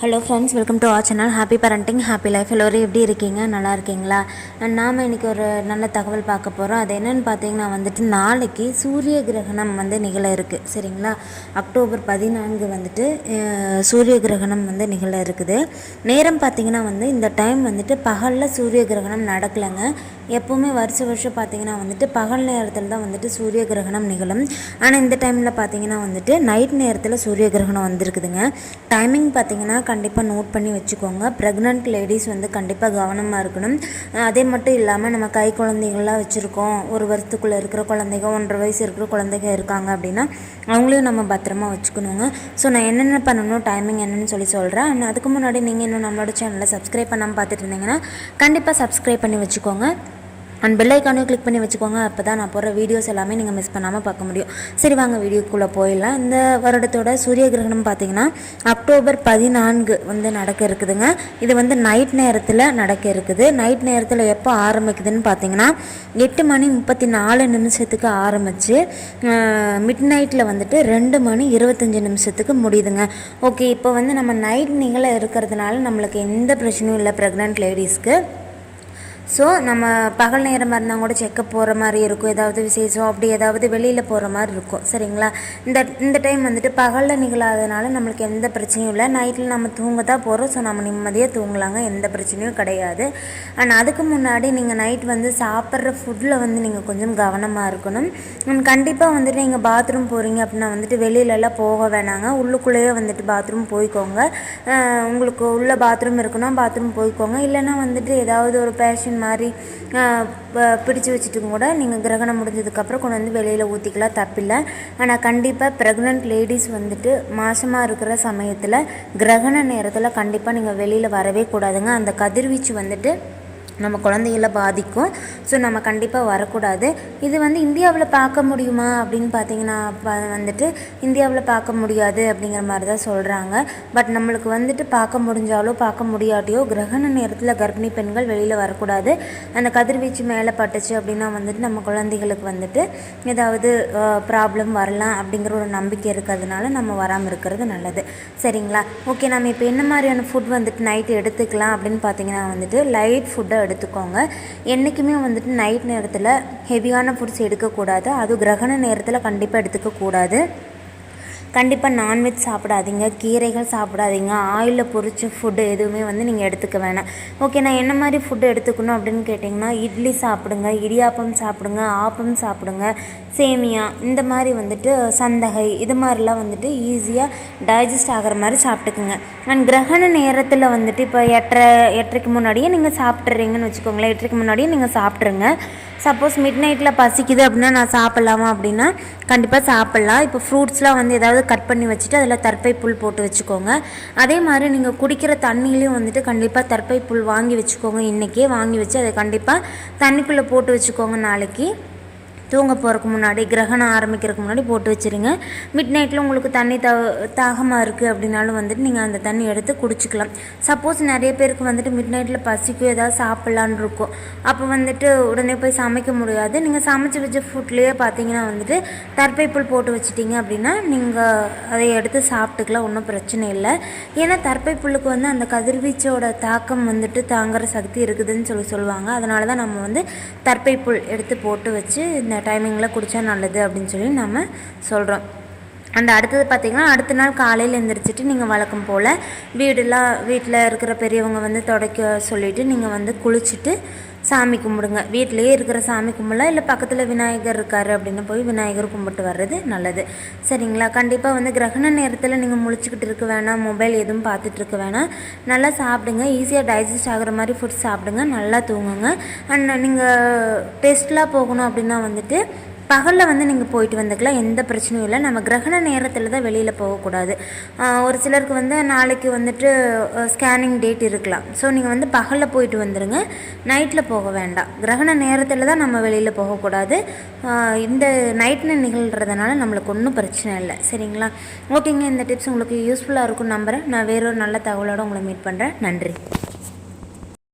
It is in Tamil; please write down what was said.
Hello friends, welcome to our channel. Happy parenting happy life. எல்லோரும் எப்படி இருக்கீங்க? நல்லா இருக்கீங்களா? நாம் இன்றைக்கி ஒரு நல்ல தகவல் பார்க்க போகிறோம். அது என்னென்னு பார்த்தீங்கன்னா நாளைக்கு சூரிய கிரகணம் நிகழ இருக்குது. சரிங்களா? அக்டோபர் 14 சூரிய கிரகணம் நிகழ இருக்குது. நேரம் பார்த்திங்கன்னா இந்த டைம் பகலில் சூரிய கிரகணம் நடக்கலைங்க. எப்போவுமே வருஷம் பார்த்திங்கன்னா பகல் நேரத்தில் தான் சூரிய கிரகணம் நிகழும். ஆனால் இந்த டைமில் பார்த்திங்கன்னா நைட் நேரத்தில் சூரிய கிரகணம் வந்திருக்குதுங்க. டைமிங் பார்த்திங்கன்னா கண்டிப்பாக நோட் பண்ணி வச்சுக்கோங்க. ப்ரெக்னென்ட் லேடிஸ் கண்டிப்பாக கவனமாக இருக்கணும். அதே மட்டும் இல்லாமல் நம்ம கை குழந்தைகள்லாம் வச்சுருக்கோம், ஒரு வருஷத்துக்குள்ளே இருக்கிற குழந்தைங்க, 1.5 வயசு இருக்கிற குழந்தைங்க இருக்காங்க அப்படின்னா அவங்களையும் நம்ம பத்திரமா வச்சுக்கணுங்க. ஸோ நான் என்னென்ன பண்ணணும், டைமிங் என்னென்னு சொல்கிறேன். ஆனால் அதுக்கு முன்னாடி நீங்கள் இன்னும் நம்மளோட சேனலை சப்ஸ்கிரைப் பண்ணாமல் பார்த்துட்டு இருந்தீங்கன்னா கண்டிப்பாக சப்ஸ்கிரைப் பண்ணி வச்சுக்கோங்க. அண்ட் பெல் ஐக்கானையும் கிளிக் பண்ணி வச்சுக்கோங்க. அப்போ தான் நான் போகிற வீடியோஸ் எல்லாமே நீங்கள் மிஸ் பண்ணாமல் பார்க்க முடியும். சரி, வாங்க வீடியோக்குள்ளே போயிடலாம். இந்த வருடத்தோட சூரிய கிரகணம் பார்த்திங்கன்னா அக்டோபர் 14 நடக்க இருக்குதுங்க. இது நைட் நேரத்தில் நடக்க இருக்குது. நைட் நேரத்தில் எப்போ ஆரம்பிக்குதுன்னு பார்த்தீங்கன்னா 8:34 ஆரம்பித்து மிட் நைட்டில் 2:25 முடியுதுங்க. ஓகே, இப்போ நம்ம நைட் நிகழ இருக்கிறதுனால நம்மளுக்கு எந்த பிரச்சனையும் இல்லை ப்ரெக்னென்ட் லேடிஸ்க்கு. ஸோ நம்ம பகல் நேரமாக இருந்தால் கூட செக்கப் போகிற மாதிரி இருக்கும், ஏதாவது விசேஷம் அப்படி ஏதாவது வெளியில் போகிற மாதிரி இருக்கும். சரிங்களா? இந்த டைம் பகலில் நிகழாதனால நம்மளுக்கு எந்த பிரச்சனையும் இல்லை. நைட்டில் நம்ம தூங்க தான் போகிறோம். ஸோ நம்ம நிம்மதியாக தூங்கலாங்க, எந்த பிரச்சனையும் கிடையாது. ஆனால் அதுக்கு முன்னாடி நீங்கள் நைட் சாப்பிட்ற ஃபுட்டில் நீங்கள் கொஞ்சம் கவனமாக இருக்கணும். கண்டிப்பாக நீங்கள் பாத்ரூம் போகிறீங்க அப்படின்னா வெளியிலலாம் போக வேணாங்க. உள்ளுக்குள்ளேயே பாத்ரூம் போய்க்கோங்க. உங்களுக்கு உள்ள பாத்ரூம் இருக்குன்னா பாத்ரூம் போய்க்கோங்க. இல்லைன்னா ஏதாவது ஒரு பேஷன் மாதிரி பிடிச்சி வச்சுட்டு கூட நீங்கள் கிரகணம் முடிஞ்சதுக்கப்புறம் கொண்டு வெளியில் ஊற்றிக்கலாம், தப்பில்லை. ஆனால் கண்டிப்பாக ப்ரெக்னென்ட் லேடிஸ் மாசமாக இருக்கிற சமயத்தில் கிரகண நேரத்தில் கண்டிப்பாக நீங்கள் வெளியில் வரவே கூடாதுங்க. அந்த கதிர்வீச்சு நம்ம குழந்தைகளை பாதிக்கும். ஸோ நம்ம கண்டிப்பாக வரக்கூடாது. இது இந்தியாவில் பார்க்க முடியுமா அப்படின்னு பார்த்தீங்கன்னா இந்தியாவில் பார்க்க முடியாது அப்படிங்கிற மாதிரி தான் சொல்கிறாங்க. பட் நம்மளுக்கு பார்க்க முடிஞ்சாலோ பார்க்க முடியாட்டியோ கிரகண நேரத்தில் கர்ப்பிணி பெண்கள் வெளியில் வரக்கூடாது. அந்த கதிர்வீச்சு மேலே பட்டுச்சு அப்படின்னா நம்ம குழந்தைகளுக்கு ஏதாவது ப்ராப்ளம் வரலாம் அப்படிங்கிற ஒரு நம்பிக்கை இருக்கிறதுனால நம்ம வராமல் இருக்கிறது நல்லது. சரிங்களா? ஓகே, நம்ம இப்போ என்ன மாதிரியான ஃபுட் நைட்டு எடுத்துக்கலாம் அப்படின்னு பார்த்தீங்கன்னா லைட் ஃபுட்டை எடுத்துக்கோங்க. என்றைக்குமே நைட் நேரத்தில் ஹெவியான ஃபுட்ஸ் எடுக்கக்கூடாது. அதுவும் கிரகண நேரத்தில் கண்டிப்பாக எடுத்துக்கக்கூடாது. கண்டிப்பாக நான்வெஜ் சாப்பிடாதீங்க, கீரைகள் சாப்பிடாதீங்க, ஆயிலில் பொரிச்ச ஃபுட்டு எதுவுமே நீங்கள் எடுத்துக்க வேணாம். ஓகே, நான் என்ன மாதிரி ஃபுட்டு எடுத்துக்கணும் அப்படின்னு கேட்டிங்கன்னா இட்லி சாப்பிடுங்க, இடியாப்பம் சாப்பிடுங்க, ஆப்பம் சாப்பிடுங்க, சேமியா, இந்த மாதிரி சந்தகை, இது மாதிரிலாம் ஈஸியாக டைஜஸ்ட் ஆகிற மாதிரி சாப்பிட்டுக்குங்க. அண்ட் கிரகண நேரத்தில் இப்போ 8:30 முன்னாடியே நீங்கள் சாப்பிட்றீங்கன்னு வச்சுக்கோங்களேன். 8:30 முன்னாடியே நீங்கள் சாப்பிட்ருங்க. சப்போஸ் மிட் நைட்டில் பசிக்குது அப்படின்னா நான் சாப்பிட்லாமா அப்படின்னா கண்டிப்பாக சாப்பிட்லாம். இப்போ ஃப்ரூட்ஸ்லாம் ஏதாவது கட் பண்ணி வச்சுட்டு அதில் தர்பை புல் போட்டு வச்சுக்கோங்க. அதே மாதிரி நீங்கள் குடிக்கிற தண்ணியிலையும் கண்டிப்பாக தர்பை புல் வாங்கி வச்சுக்கோங்க. இன்றைக்கே வாங்கி வச்சு அதை கண்டிப்பாக தண்ணிக்குள்ளே போட்டு வச்சுக்கோங்க. நாளைக்கு தூங்க போகிறதுக்கு முன்னாடி, கிரகணம் ஆரம்பிக்கிறதுக்கு முன்னாடி போட்டு வச்சுருங்க. மிட் நைட்டில் உங்களுக்கு தண்ணி தாகமாக இருக்குது அப்படின்னாலும் நீங்கள் அந்த தண்ணி எடுத்து குடிச்சிக்கலாம். சப்போஸ் நிறைய பேருக்கு மிட் நைட்டில் பசிக்கும், ஏதாவது சாப்பிட்லான்னு இருக்கும். அப்போ உடனே போய் சமைக்க முடியாது. நீங்கள் சமைச்சு வச்ச ஃபுட்லேயே பார்த்தீங்கன்னா தர்பை புல் போட்டு வச்சிட்டிங்க அப்படின்னா நீங்கள் அதை எடுத்து சாப்பிட்டுக்கலாம், ஒன்றும் பிரச்சனை இல்லை. ஏன்னா தர்பை புல்லுக்கு அந்த கதிர்வீச்சோட தாக்கம் தாங்குகிற சக்தி இருக்குதுன்னு சொல்லுவாங்க. அதனால தான் நம்ம தர்பை புல் எடுத்து போட்டு வச்சு இந்த டைமிங்கில் குடித்தா நல்லது அப்படின்னு சொல்லி நம்ம சொல்கிறோம். அந்த அடுத்தது பார்த்திங்கன்னா அடுத்த நாள் காலையில் எழுந்திரிச்சிட்டு நீங்கள் வழக்கம் போல் வீட்டில் இருக்கிற பெரியவங்க துடைக்க சொல்லிவிட்டு நீங்கள் குளிச்சுட்டு சாமி கும்பிடுங்க. வீட்டிலையே இருக்கிற சாமி கும்பிடலாம், இல்லை பக்கத்தில் விநாயகர் இருக்கார் அப்படின்னு போய் விநாயகர் கும்பிட்டு வர்றது நல்லது. சரிங்களா? கண்டிப்பாக கிரகண நேரத்தில் நீங்கள் முழிச்சிக்கிட்டு இருக்க வேணாம், மொபைல் எதுவும் பார்த்துட்டு இருக்க வேணாம். நல்லா சாப்பிடுங்க, ஈஸியாக டைஜஸ்ட் ஆகிற மாதிரி ஃபுட் சாப்பிடுங்க, நல்லா தூங்குங்க. அண்ட் நீங்கள் டெஸ்ட்லாம் போகணும் அப்படின்னா பகலில் நீங்கள் போயிட்டு வந்துக்கலாம், எந்த பிரச்சனையும் இல்லை. நம்ம கிரகண நேரத்தில் தான் வெளியில் போகக்கூடாது. ஒரு சிலருக்கு நாளைக்கு ஸ்கேனிங் டேட் இருக்கலாம். ஸோ நீங்கள் பகலில் போயிட்டு வந்துடுங்க, நைட்டில் போக வேண்டாம். கிரகண நேரத்தில் தான் நம்ம வெளியில் போகக்கூடாது. இந்த நைட்டில் நிகழ்கிறதுனால நம்மளுக்கு ஒன்றும் பிரச்சனை இல்லை. சரிங்களா? ஓகேங்க, இந்த டிப்ஸ் உங்களுக்கு யூஸ்ஃபுல்லாக இருக்கும் நம்புகிறேன். நான் வேறொரு நல்ல தகவலோடு உங்களை மீட் பண்ணுறேன். நன்றி.